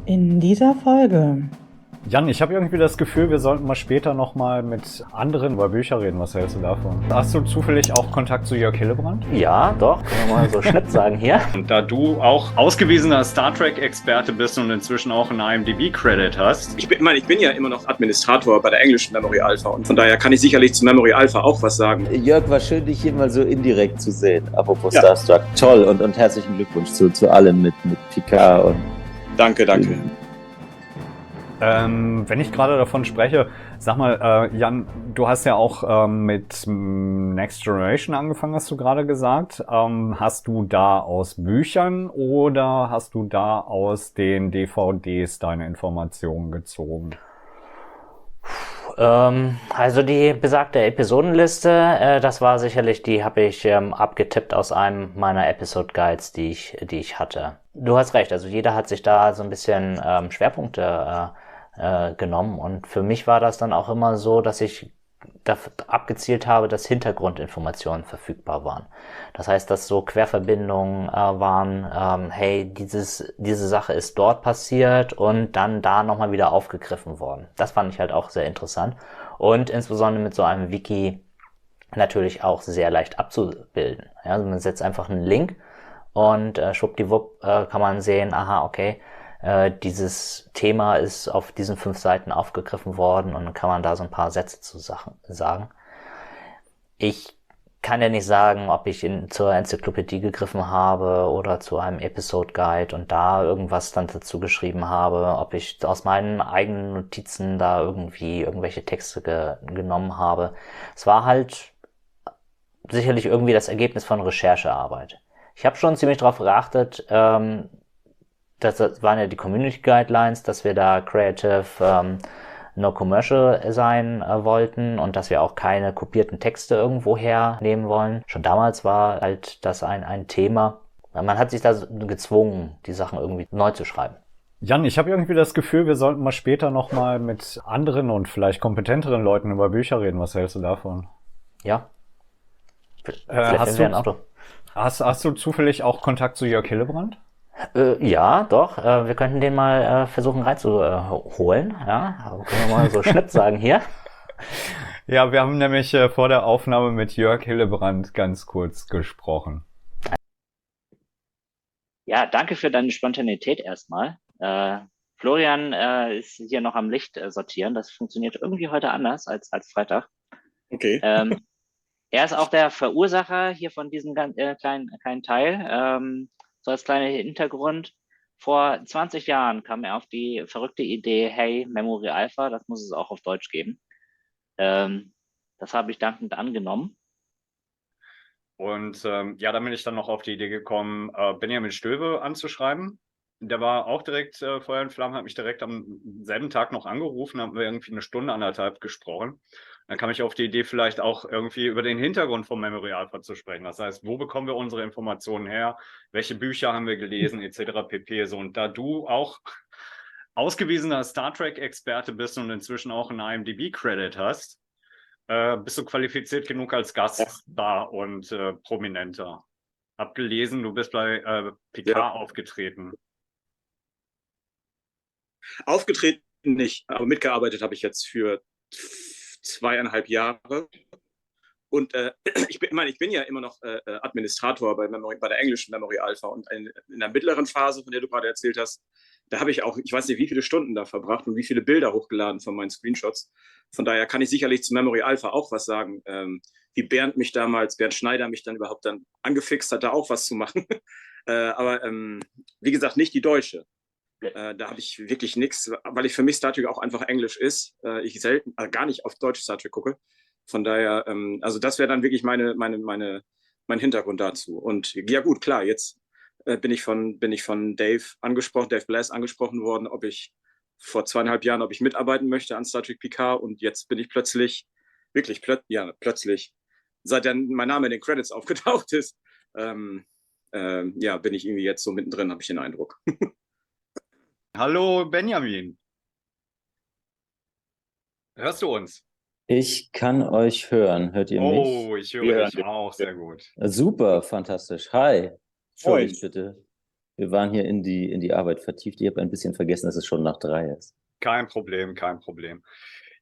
In dieser Folge. Jan, ich habe irgendwie das Gefühl, wir sollten mal später nochmal mit anderen über Bücher reden. Was hältst du davon? Hast du zufällig auch Kontakt zu Jörg Hillebrand? Ja, doch, können wir mal so Schnitt sagen hier. Und da du auch ausgewiesener Star Trek-Experte bist und inzwischen auch einen IMDb-Credit hast. Ich bin ja immer noch Administrator bei der englischen Memory Alpha und von daher kann ich sicherlich zu Memory Alpha auch was sagen. Jörg, war schön, dich hier mal so indirekt zu sehen. Apropos Starstruck. Toll und herzlichen Glückwunsch zu allem mit Picard und. Danke. Wenn ich gerade davon spreche, sag mal, Jan, du hast ja auch mit Next Generation angefangen, hast du gerade gesagt. Hast du da aus Büchern oder hast du da aus den DVDs deine Informationen gezogen? Also die besagte Episodenliste, das war sicherlich, die habe ich abgetippt aus einem meiner Episode Guides, die ich hatte. Du hast recht, also jeder hat sich da so ein bisschen Schwerpunkte genommen und für mich war das dann auch immer so, dass ich abgezielt habe, dass Hintergrundinformationen verfügbar waren. Das heißt, dass so Querverbindungen waren, hey, diese Sache ist dort passiert und dann da nochmal wieder aufgegriffen worden. Das fand ich halt auch sehr interessant und insbesondere mit so einem Wiki natürlich auch sehr leicht abzubilden. Ja, also man setzt einfach einen Link und schwuppdiwupp kann man sehen, aha, okay, dieses Thema ist auf diesen 5 Seiten aufgegriffen worden und dann kann man da so ein paar Sätze zu Sachen sagen. Ich kann ja nicht sagen, ob ich zur Enzyklopädie gegriffen habe oder zu einem Episode Guide und da irgendwas dann dazu geschrieben habe, ob ich aus meinen eigenen Notizen da irgendwie irgendwelche Texte genommen habe. Es war halt sicherlich irgendwie das Ergebnis von Recherchearbeit. Ich habe schon ziemlich darauf geachtet, das waren ja die Community Guidelines, dass wir da creative, no commercial sein wollten und dass wir auch keine kopierten Texte irgendwo hernehmen wollen. Schon damals war halt das ein Thema. Man hat sich da gezwungen, die Sachen irgendwie neu zu schreiben. Jan, ich habe irgendwie das Gefühl, wir sollten mal später nochmal mit anderen und vielleicht kompetenteren Leuten über Bücher reden. Was hältst du davon? Ja. Vielleicht wir ein Auto. Hast du zufällig auch Kontakt zu Jörg Hillebrand? Ja, doch. Wir könnten den mal versuchen reinzuholen. Ja, können wir mal so Schnitt sagen hier. Ja, wir haben nämlich vor der Aufnahme mit Jörg Hillebrand ganz kurz gesprochen. Ja, danke für deine Spontanität erstmal. Florian ist hier noch am Licht sortieren. Das funktioniert irgendwie heute anders als Freitag. Okay. Er ist auch der Verursacher hier von diesem kleinen Teil. So als kleiner Hintergrund. Vor 20 Jahren kam er auf die verrückte Idee, hey, Memory Alpha, das muss es auch auf Deutsch geben. Das habe ich dankend angenommen. Und ja, da bin ich dann noch auf die Idee gekommen, Benjamin Stöwe anzuschreiben. Der war auch direkt Feuer und Flamme, hat mich direkt am selben Tag noch angerufen, haben wir irgendwie eine Stunde, anderthalb gesprochen. Dann kam ich auf die Idee, vielleicht auch irgendwie über den Hintergrund von Memory Alpha zu sprechen. Das heißt, wo bekommen wir unsere Informationen her? Welche Bücher haben wir gelesen, etc. pp. So, und da du auch ausgewiesener Star Trek-Experte bist und inzwischen auch einen IMDb-Credit hast, bist du qualifiziert genug als Gaststar und Prominenter. Hab gelesen, du bist bei Picard aufgetreten. Aufgetreten nicht, aber mitgearbeitet habe ich jetzt für 2,5 Jahre. Und ich bin ja immer noch Administrator bei der englischen Memory Alpha und in der mittleren Phase, von der du gerade erzählt hast, da habe ich auch, ich weiß nicht, wie viele Stunden da verbracht und wie viele Bilder hochgeladen von meinen Screenshots. Von daher kann ich sicherlich zu Memory Alpha auch was sagen. Wie Bernd Schneider mich dann überhaupt dann angefixt hat, da auch was zu machen. Aber wie gesagt, nicht die deutsche. Da habe ich wirklich nichts, weil ich für mich Star Trek auch einfach Englisch ist. Ich selten, gar nicht auf Deutsch Star Trek gucke. Von daher, also das wäre dann wirklich mein Hintergrund dazu. Und ja gut, klar, jetzt bin ich von Dave Blass angesprochen worden, ob ich vor 2,5 Jahren, ob ich mitarbeiten möchte an Star Trek Picard. Und jetzt bin ich plötzlich, plötzlich, seit dann mein Name in den Credits aufgetaucht ist, bin ich irgendwie jetzt so mittendrin, habe ich den Eindruck. Hallo Benjamin. Hörst du uns? Ich kann euch hören. Hört ihr mich? Oh, ich höre dich auch. Sehr gut. Super, fantastisch. Hi. Entschuldigt bitte. Wir waren hier in die Arbeit vertieft. Ich habe ein bisschen vergessen, dass es schon nach 3 ist. Kein Problem, kein Problem.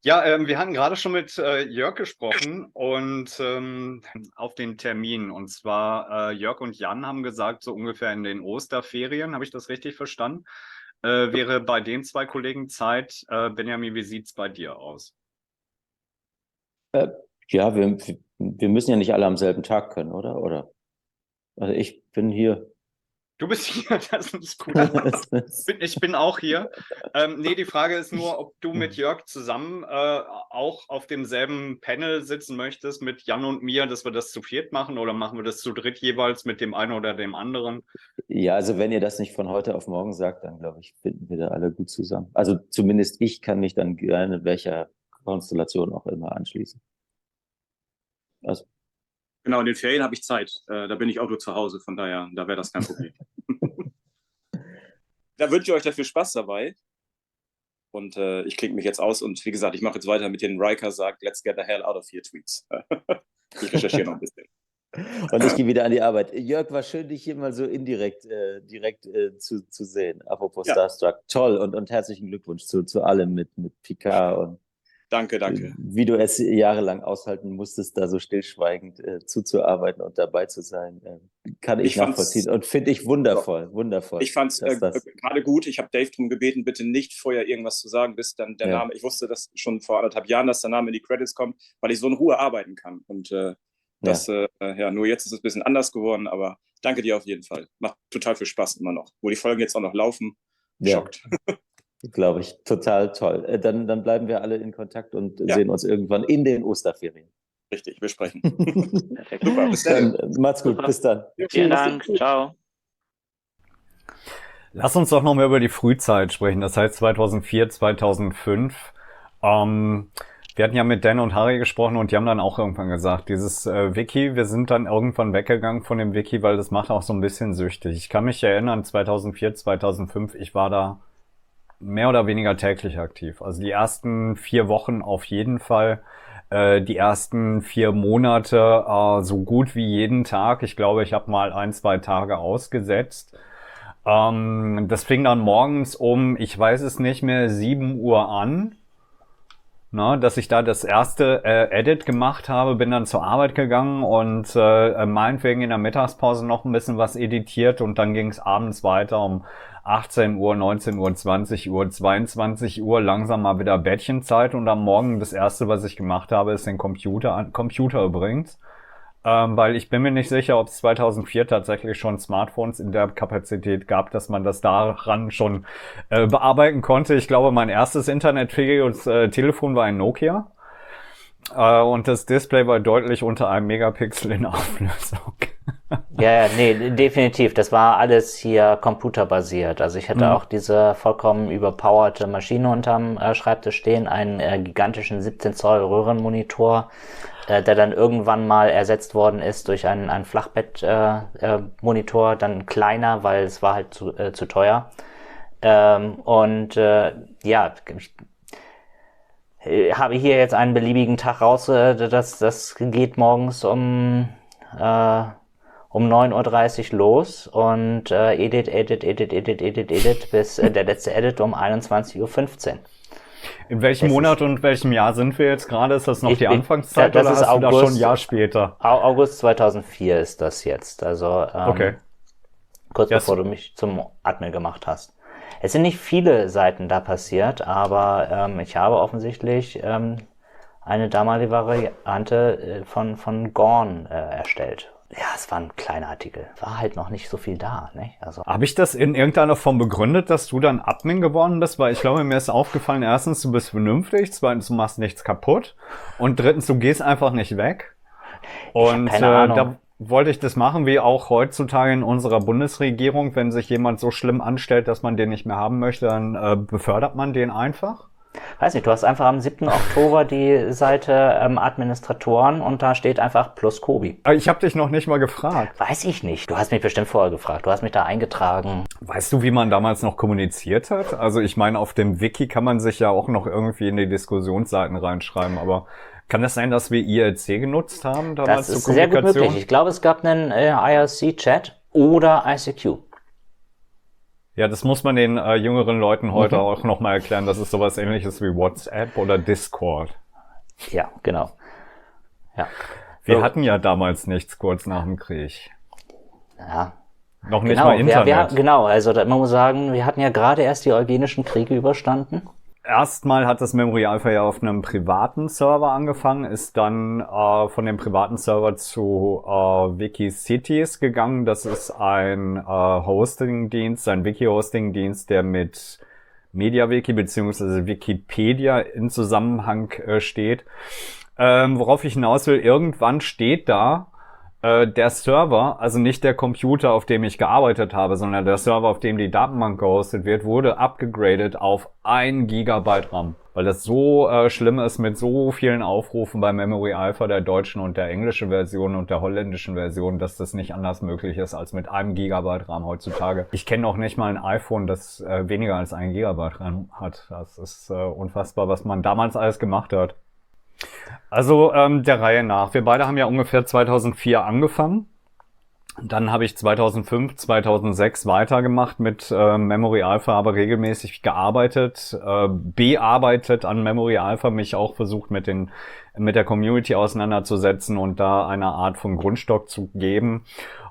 Ja, wir hatten gerade schon mit Jörg gesprochen und auf den Termin. Und zwar Jörg und Jan haben gesagt, so ungefähr in den Osterferien, habe ich das richtig verstanden? Wäre bei den 2 Kollegen Zeit. Benjamin, wie sieht's bei dir aus? Ja, wir müssen ja nicht alle am selben Tag können, oder? Also ich bin hier. Du bist hier, das ist gut. Ich bin auch hier. Nee, die Frage ist nur, ob du mit Jörg zusammen auch auf demselben Panel sitzen möchtest mit Jan und mir, dass wir das zu 4 machen, oder machen wir das zu 3 jeweils mit dem einen oder dem anderen? Ja, also wenn ihr das nicht von heute auf morgen sagt, dann glaube ich, finden wir da alle gut zusammen. Also zumindest ich kann mich dann gerne welcher Konstellation auch immer anschließen. Also, Genau, in den Ferien habe ich Zeit. Da bin ich auch nur zu Hause, von daher, da wäre das kein Problem. Da wünsche ich euch dafür Spaß dabei. Und ich klinge mich jetzt aus und wie gesagt, ich mache jetzt weiter mit den Riker sagt, let's get the hell out of here Tweets. Ich recherchiere noch ein bisschen. und ich gehe wieder an die Arbeit. Jörg, war schön, dich hier mal so indirekt direkt zu sehen. Apropos Ja. Starstruck. Toll und herzlichen Glückwunsch zu allem mit Picard und Danke, danke. wie du es jahrelang aushalten musstest, da so stillschweigend zuzuarbeiten und dabei zu sein. Kann ich Ich fand's- nachvollziehen und finde ich wundervoll. Ich fand es dass das- gerade gut. Ich habe Dave darum gebeten, bitte nicht vorher irgendwas zu sagen, bis dann der Ja. Name, ich wusste das schon vor 1,5 Jahren, dass der Name in die Credits kommt, weil ich so in Ruhe arbeiten kann. Und nur jetzt ist es ein bisschen anders geworden, aber danke dir auf jeden Fall. Macht total viel Spaß immer noch. Wo die Folgen jetzt auch noch laufen, Ja. schockt. Glaube ich, total toll. Dann bleiben wir alle in Kontakt und Ja. sehen uns irgendwann in den Osterferien. Richtig, wir sprechen. Perfekt. Super, bis dann. Dann macht's gut, Super. bis dann. Vielen Dank. Ciao. Lass uns doch nochmal über die Frühzeit sprechen, das heißt 2004, 2005. Wir hatten ja mit Dan und Harry gesprochen und die haben dann auch irgendwann gesagt, dieses Wiki, wir sind dann irgendwann weggegangen von dem Wiki, weil das macht auch so ein bisschen süchtig. Ich kann mich erinnern, 2004, 2005, ich war da mehr oder weniger täglich aktiv. Also die ersten 4 Wochen auf jeden Fall, die ersten 4 Monate so gut wie jeden Tag. Ich glaube, ich habe mal 1, 2 Tage ausgesetzt. Das fing dann morgens um, ich weiß es nicht mehr, 7 Uhr an. Na, dass ich da das erste Edit gemacht habe, bin dann zur Arbeit gegangen und meinetwegen in der Mittagspause noch ein bisschen was editiert und dann ging es abends weiter um 18 Uhr, 19 Uhr, 20 Uhr, 22 Uhr, langsam mal wieder Bettchenzeit und am Morgen das erste, was ich gemacht habe, ist den Computer übrigens. Weil ich bin mir nicht sicher, ob es 2004 tatsächlich schon Smartphones in der Kapazität gab, dass man das daran schon bearbeiten konnte. Ich glaube, mein erstes internetfähiges Telefon war ein Nokia. Und das Display war deutlich unter 1 Megapixel in Auflösung. Ja, nee, definitiv. Das war alles hier computerbasiert. Also ich hatte auch diese vollkommen überpowerte Maschine unterm Schreibtisch stehen, einen gigantischen 17 Zoll Röhrenmonitor, der dann irgendwann mal ersetzt worden ist durch einen Flachbett-Monitor, dann kleiner, weil es war halt zu teuer. Ich habe hier jetzt einen beliebigen Tag raus, das geht morgens um 9:30 Uhr los und edit, bis der letzte Edit um 21:15 Uhr. In welchem Monat und welchem Jahr sind wir jetzt gerade? Ist das noch die Anfangszeit das oder ist hast du da schon August. ein Jahr später? August 2004 ist das jetzt, also Okay. kurz Ja, bevor du mich zum Admin gemacht hast. Es sind nicht viele Seiten da passiert, aber ich habe offensichtlich eine damalige Variante von Gorn erstellt. Ja, es war ein kleiner Artikel. War halt noch nicht so viel da, ne? Also Habe ich das in irgendeiner Form begründet, dass du dann Admin geworden bist? Weil ich glaube, mir ist aufgefallen, erstens, du bist vernünftig, zweitens, du machst nichts kaputt und drittens, du gehst einfach nicht weg. Und keine Ahnung. da wollte ich das machen, wie auch heutzutage in unserer Bundesregierung. Wenn sich jemand so schlimm anstellt, dass man den nicht mehr haben möchte, dann befördert man den einfach. weiß nicht, du hast einfach am 7. Oktober die Seite Administratoren und da steht einfach plus Kobi. Aber ich habe dich noch nicht mal gefragt. Weiß ich nicht. Du hast mich bestimmt vorher gefragt. Du hast mich da eingetragen. Weißt du, wie man damals noch kommuniziert hat? Also ich meine, auf dem Wiki kann man sich ja auch noch irgendwie in die Diskussionsseiten reinschreiben, aber kann das sein, dass wir IRC genutzt haben damals Das ist zur sehr gut Kommunikation? möglich. Ich glaube, es gab einen IRC-Chat oder ICQ. Ja, das muss man den jüngeren Leuten heute auch nochmal erklären. Das ist sowas Ähnliches wie WhatsApp oder Discord. Ja, genau. Ja. Wir So. hatten ja damals nichts kurz nach dem Krieg. Ja, Noch nicht genau. mal Internet. Genau, also man muss sagen, wir hatten ja gerade erst die Eugenischen Kriege überstanden. Erstmal hat das Memory Alpha ja auf einem privaten Server angefangen, ist dann von dem privaten Server zu Wikicities gegangen. Das ist ein Hosting-Dienst, ein Wiki-Hosting-Dienst, der mit MediaWiki bzw. Wikipedia in Zusammenhang steht. Worauf ich hinaus will, irgendwann steht da, der Server, also nicht der Computer, auf dem ich gearbeitet habe, sondern der Server, auf dem die Datenbank gehostet wird, wurde abgegradet auf 1 Gigabyte RAM. Weil das so schlimm ist mit so vielen Aufrufen bei Memory Alpha, der deutschen und der englischen Version und der holländischen Version, dass das nicht anders möglich ist als mit 1 Gigabyte RAM heutzutage. Ich kenne auch nicht mal ein iPhone, das weniger als 1 Gigabyte RAM hat. Das ist unfassbar, was man damals alles gemacht hat. Also der Reihe nach. Wir beide haben ja ungefähr 2004 angefangen. Dann habe ich 2005, 2006 weitergemacht mit Memory Alpha, aber regelmäßig gearbeitet, bearbeitet an Memory Alpha, mich auch versucht mit der Community auseinanderzusetzen und da eine Art von Grundstock zu geben.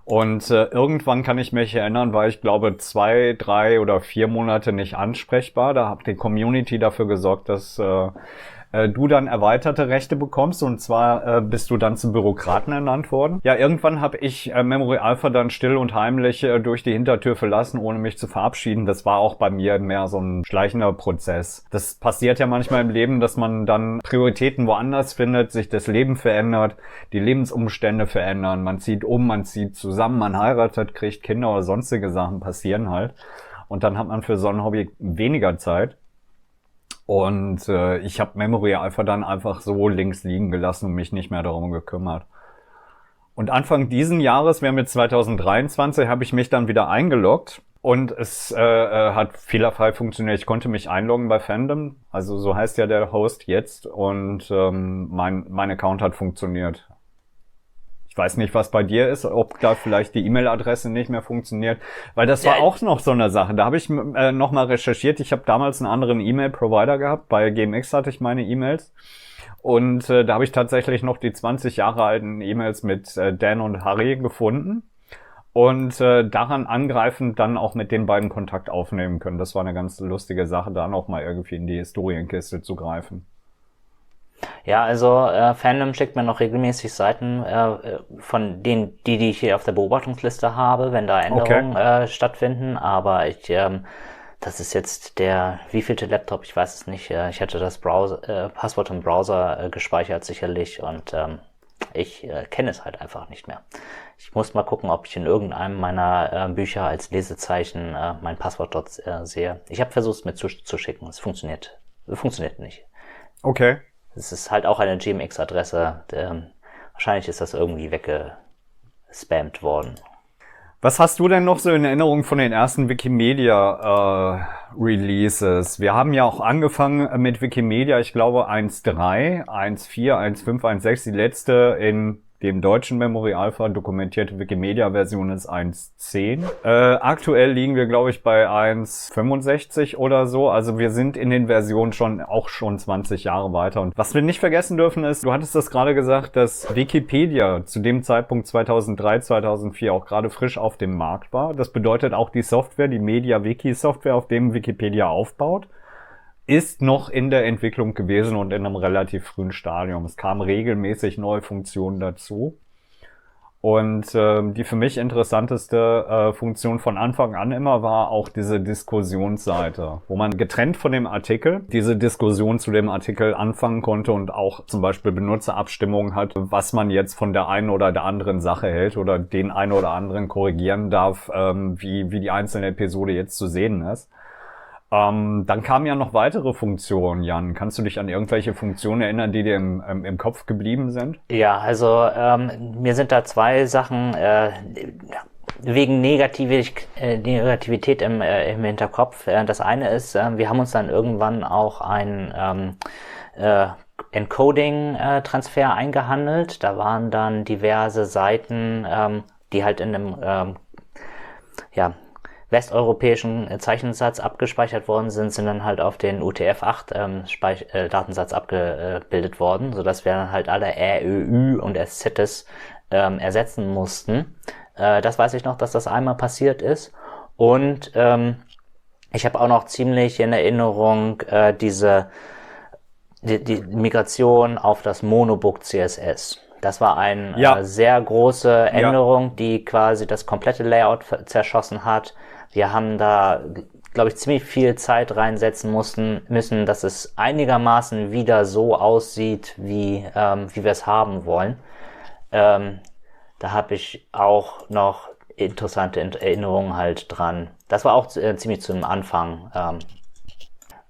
Und irgendwann kann ich mich erinnern, war ich glaube 2, 3 oder 4 Monate nicht ansprechbar. Da hat die Community dafür gesorgt, dass du dann erweiterte Rechte bekommst, und zwar bist du dann zum Bürokraten ernannt worden. Ja, irgendwann habe ich Memory Alpha dann still und heimlich durch die Hintertür verlassen, ohne mich zu verabschieden. Das war auch bei mir mehr so ein schleichender Prozess. Das passiert ja manchmal im Leben, dass man dann Prioritäten woanders findet, sich das Leben verändert, die Lebensumstände verändern, man zieht um, man zieht zusammen, man heiratet, kriegt Kinder oder sonstige Sachen passieren halt. Und dann hat man für so ein Hobby weniger Zeit. Und ich habe Memory Alpha dann einfach so links liegen gelassen und mich nicht mehr darum gekümmert. Und Anfang diesen Jahres, wir haben jetzt 2023, habe ich mich dann wieder eingeloggt. Und es hat fehlerfrei funktioniert. Ich konnte mich einloggen bei Fandom. Also so heißt ja der Host jetzt. Und mein Account hat funktioniert. Ich weiß nicht, was bei dir ist, ob da vielleicht die E-Mail-Adresse nicht mehr funktioniert, weil das war auch noch so eine Sache. Da habe ich nochmal recherchiert. Ich habe damals einen anderen E-Mail-Provider gehabt. Bei GMX hatte ich meine E-Mails. Und da habe ich tatsächlich noch die 20 Jahre alten E-Mails mit Dan und Harry gefunden. Und daran angreifend dann auch mit den beiden Kontakt aufnehmen können. Das war eine ganz lustige Sache, da noch mal irgendwie in die Historienkiste zu greifen. Ja, also Fandom schickt mir noch regelmäßig Seiten von denen, die ich hier auf der Beobachtungsliste habe, wenn da Änderungen stattfinden. Aber das ist jetzt der wievielte Laptop, ich weiß es nicht. Ich hätte das Passwort im Browser gespeichert sicherlich, und ich kenne es halt einfach nicht mehr. Ich muss mal gucken, ob ich in irgendeinem meiner Bücher als Lesezeichen mein Passwort dort sehe. Ich habe versucht, es mir zu schicken. Es funktioniert nicht. Okay. Es ist halt auch eine GMX-Adresse. Wahrscheinlich ist das irgendwie weggespammt worden. Was hast du denn noch so in Erinnerung von den ersten Wikimedia-Releases? Wir haben ja auch angefangen mit Wikimedia, ich glaube 1.3, 1.4, 1.5, 1.6. Die letzte in dem deutschen Memory Alpha dokumentierte Wikimedia-Version ist 1.10. Aktuell liegen wir, glaube ich, bei 1.65 oder so. Also wir sind in den Versionen schon 20 Jahre weiter. Und was wir nicht vergessen dürfen ist, du hattest das gerade gesagt, dass Wikipedia zu dem Zeitpunkt 2003, 2004 auch gerade frisch auf dem Markt war. Das bedeutet auch die Software, die MediaWiki-Software, auf dem Wikipedia aufbaut, ist noch in der Entwicklung gewesen und in einem relativ frühen Stadium. Es kamen regelmäßig neue Funktionen dazu. Und die für mich interessanteste Funktion von Anfang an immer war auch diese Diskussionsseite, wo man getrennt von dem Artikel diese Diskussion zu dem Artikel anfangen konnte und auch zum Beispiel Benutzerabstimmungen hat, was man jetzt von der einen oder der anderen Sache hält oder den einen oder anderen korrigieren darf, wie die einzelne Episode jetzt zu sehen ist. Dann kamen ja noch weitere Funktionen, Jan. Kannst du dich an irgendwelche Funktionen erinnern, die dir im Kopf geblieben sind? Ja, also mir sind da zwei Sachen wegen Negativität im Hinterkopf. Das eine ist, wir haben uns dann irgendwann auch ein Encoding-Transfer eingehandelt. Da waren dann diverse Seiten, die halt in einem westeuropäischen Zeichensatz abgespeichert worden sind, sind dann halt auf den UTF-8 Datensatz abgebildet worden, sodass wir dann halt alle RÖÜ und SZs ersetzen mussten. Das weiß ich noch, dass das einmal passiert ist. Und ich habe auch noch ziemlich in Erinnerung die Migration auf das Monobook CSS. Das war eine sehr große Änderung, die quasi das komplette Layout zerschossen hat. Wir haben da, glaube ich, ziemlich viel Zeit reinsetzen müssen, dass es einigermaßen wieder so aussieht, wie wir es haben wollen. Da habe ich auch noch interessante Erinnerungen halt dran. Das war auch ziemlich zum Anfang.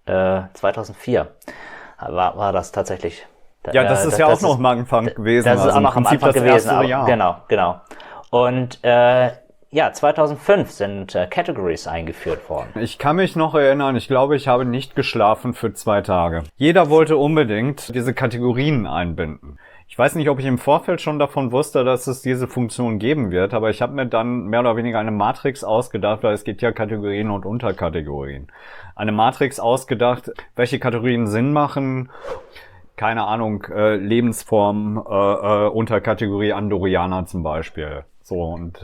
2004 war das tatsächlich. Ja, das ist ja auch noch am Anfang gewesen. Das ist also auch noch am Prinzip Anfang das gewesen. erste Jahr. Genau. Und ja, 2005 sind Categories eingeführt worden. Ich kann mich noch erinnern, ich glaube, ich habe nicht geschlafen für 2 Tage. Jeder wollte unbedingt diese Kategorien einbinden. Ich weiß nicht, ob ich im Vorfeld schon davon wusste, dass es diese Funktion geben wird, aber ich habe mir dann mehr oder weniger eine Matrix ausgedacht, weil es gibt ja Kategorien und Unterkategorien. Eine Matrix ausgedacht, welche Kategorien Sinn machen. Keine Ahnung, Lebensform, Unterkategorie Andorianer zum Beispiel. So, und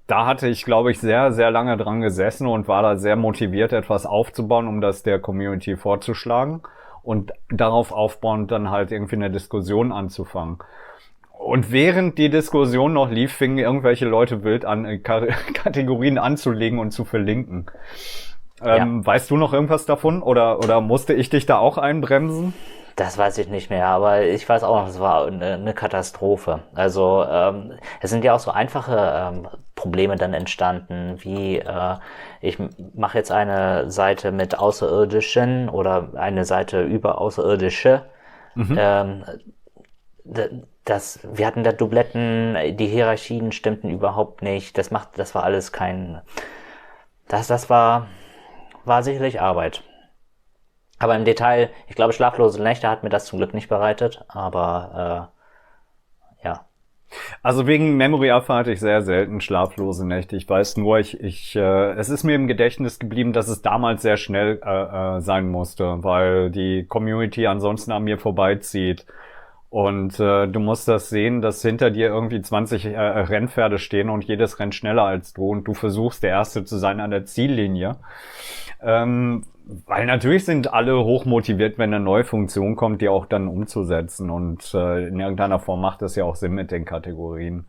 da hatte ich, glaube ich, sehr, sehr lange dran gesessen und war da sehr motiviert, etwas aufzubauen, um das der Community vorzuschlagen und darauf aufbauend dann halt irgendwie eine Diskussion anzufangen. Und während die Diskussion noch lief, fingen irgendwelche Leute wild an, Kategorien anzulegen und zu verlinken. Weißt du noch irgendwas davon oder musste ich dich da auch einbremsen? Das weiß ich nicht mehr, aber ich weiß auch noch, es war eine Katastrophe. Also es sind ja auch so einfache Probleme dann entstanden, wie ich mache jetzt eine Seite mit Außerirdischen oder eine Seite über Außerirdische. Wir hatten da Dubletten, die Hierarchien stimmten überhaupt nicht. Das war alles das war sicherlich Arbeit. Aber im Detail, ich glaube, schlaflose Nächte hat mir das zum Glück nicht bereitet, aber ja. Also wegen Memory Alpha hatte ich sehr selten schlaflose Nächte. Ich weiß nur, es ist mir im Gedächtnis geblieben, dass es damals sehr schnell sein musste, weil die Community ansonsten an mir vorbeizieht. Und du musst das sehen, dass hinter dir irgendwie 20 Rennpferde stehen und jedes rennt schneller als du und du versuchst, der Erste zu sein an der Ziellinie. Weil natürlich sind alle hochmotiviert, wenn eine neue Funktion kommt, die auch dann umzusetzen. Und in irgendeiner Form macht das ja auch Sinn mit den Kategorien.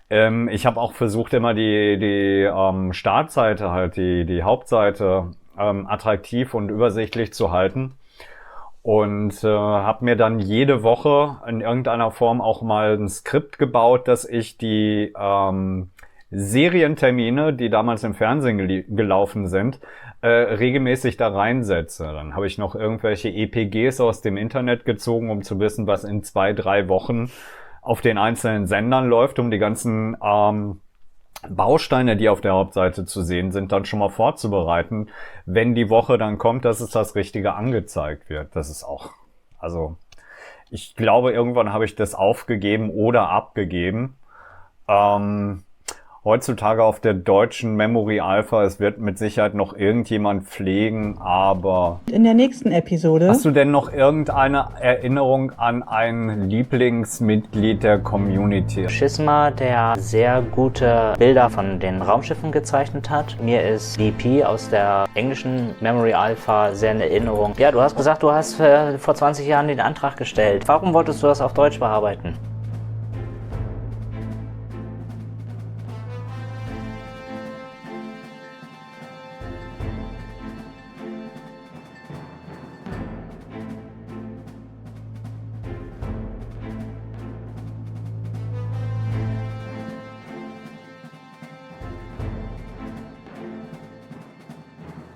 Ich habe auch versucht, immer die Startseite, halt die Hauptseite, attraktiv und übersichtlich zu halten. Und habe mir dann jede Woche in irgendeiner Form auch mal ein Skript gebaut, dass ich die Serientermine, die damals im Fernsehen gelaufen sind, regelmäßig da reinsetze. Dann habe ich noch irgendwelche EPGs aus dem Internet gezogen, um zu wissen, was in 2-3 Wochen auf den einzelnen Sendern läuft, um die ganzen Bausteine, die auf der Hauptseite zu sehen sind, dann schon mal vorzubereiten, wenn die Woche dann kommt, dass es das Richtige angezeigt wird. Das ist auch, also ich glaube, irgendwann habe ich das aufgegeben oder abgegeben. Heutzutage auf der deutschen Memory Alpha, es wird mit Sicherheit noch irgendjemand pflegen, aber... In der nächsten Episode... Hast du denn noch irgendeine Erinnerung an ein Lieblingsmitglied der Community? Schisma, der sehr gute Bilder von den Raumschiffen gezeichnet hat. Mir ist DP aus der englischen Memory Alpha sehr in Erinnerung. Ja, du hast gesagt, du hast vor 20 Jahren den Antrag gestellt. Warum wolltest du das auf Deutsch bearbeiten?